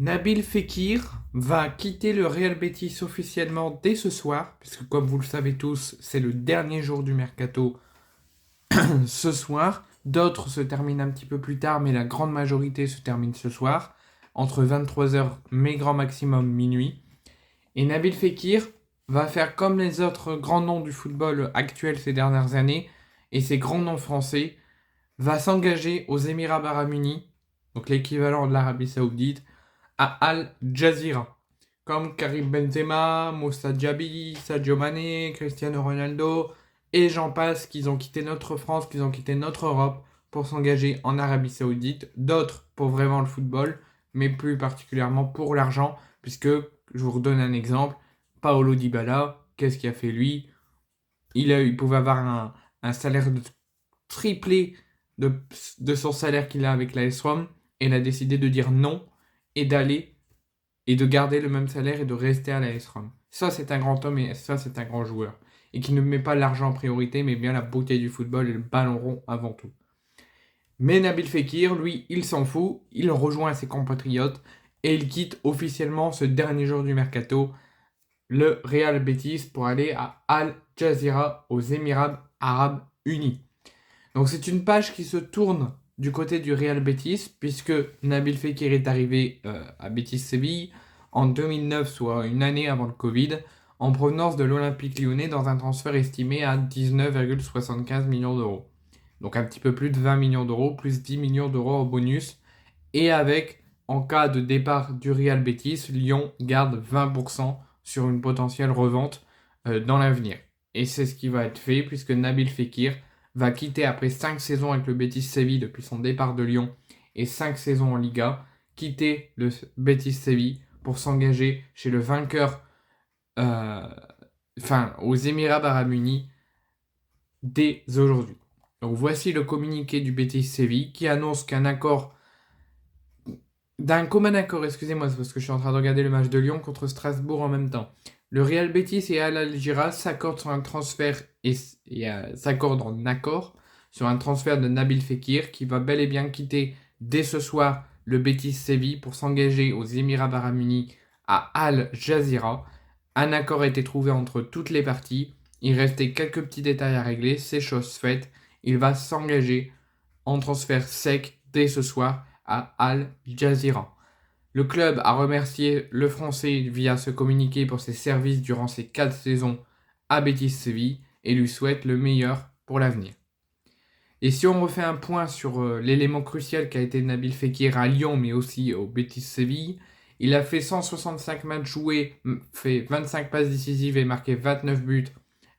Nabil Fekir va quitter le Real Betis officiellement dès ce soir, puisque comme vous le savez tous, c'est le dernier jour du mercato ce soir. D'autres se terminent un petit peu plus tard, mais la grande majorité se termine ce soir, entre 23h mais grand maximum minuit. Et Nabil Fekir va faire comme les autres grands noms du football actuel ces dernières années, et ces grands noms français, va s'engager aux Émirats Arabes Unis, donc l'équivalent de l'Arabie Saoudite, à Al Jazeera, comme Karim Benzema, Moussa Diaby, Sadio Mané, Cristiano Ronaldo, et j'en passe, qu'ils ont quitté notre France, qu'ils ont quitté notre Europe pour s'engager en Arabie Saoudite, d'autres pour vraiment le football, mais plus particulièrement pour l'argent, puisque, je vous redonne un exemple, Paolo Dybala, qu'est-ce qu'il a fait lui? Il pouvait avoir un salaire triplé de son salaire qu'il a avec la S-Rom, et il a décidé de dire non et d'aller et de garder le même salaire et de rester à la S-Rom. Ça, c'est un grand homme et ça, c'est un grand joueur. Et qui ne met pas l'argent en priorité, mais bien la beauté du football et le ballon rond avant tout. Mais Nabil Fekir, lui, il s'en fout, il rejoint ses compatriotes et il quitte officiellement ce dernier jour du mercato le Real Betis pour aller à Al Jazeera aux Émirats Arabes Unis. Donc c'est une page qui se tourne du côté du Real Betis, puisque Nabil Fekir est arrivé à Betis Séville en 2009, soit une année avant le Covid, en provenance de l'Olympique Lyonnais dans un transfert estimé à 19,75 millions d'euros. Donc un petit peu plus de 20 millions d'euros, plus 10 millions d'euros en bonus. Et avec, en cas de départ du Real Betis, Lyon garde 20% sur une potentielle revente dans l'avenir. Et c'est ce qui va être fait, puisque Nabil Fekir va quitter après 5 saisons avec le Betis Séville depuis son départ de Lyon et 5 saisons en Liga, quitter le Betis Séville pour s'engager chez le vainqueur, aux Émirats Arabes Unis dès aujourd'hui. Donc voici le communiqué du Betis Séville qui annonce d'un commun accord, excusez-moi, c'est parce que je suis en train de regarder le match de Lyon contre Strasbourg en même temps. Le Real Betis et Al Algera s'accordent sur un transfert s'accordent en accord sur un transfert de Nabil Fekir qui va bel et bien quitter dès ce soir le Betis Séville pour s'engager aux Émirats Arabes Unis à Al Jazeera. Un accord a été trouvé entre toutes les parties. Il restait quelques petits détails à régler, c'est chose faite. Il va s'engager en transfert sec dès ce soir à Al Jazeera. Le club a remercié le Français via ce communiqué pour ses services durant ses 4 saisons à Betis Séville et lui souhaite le meilleur pour l'avenir. Et si on refait un point sur l'élément crucial qu'a été Nabil Fekir à Lyon mais aussi au Betis Séville, il a fait 165 matchs joués, fait 25 passes décisives et marqué 29 buts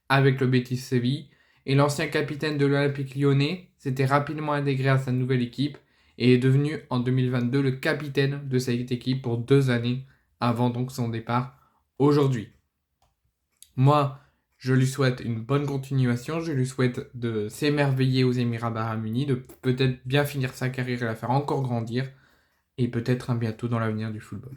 avec le Betis Séville. Et l'ancien capitaine de l'Olympique Lyonnais s'était rapidement intégré à sa nouvelle équipe et est devenu en 2022 le capitaine de cette équipe pour 2 années avant donc son départ aujourd'hui. Moi, je lui souhaite une bonne continuation, je lui souhaite de s'émerveiller aux Émirats Arabes Unis, de peut-être bien finir sa carrière et la faire encore grandir, et peut-être un bientôt dans l'avenir du football.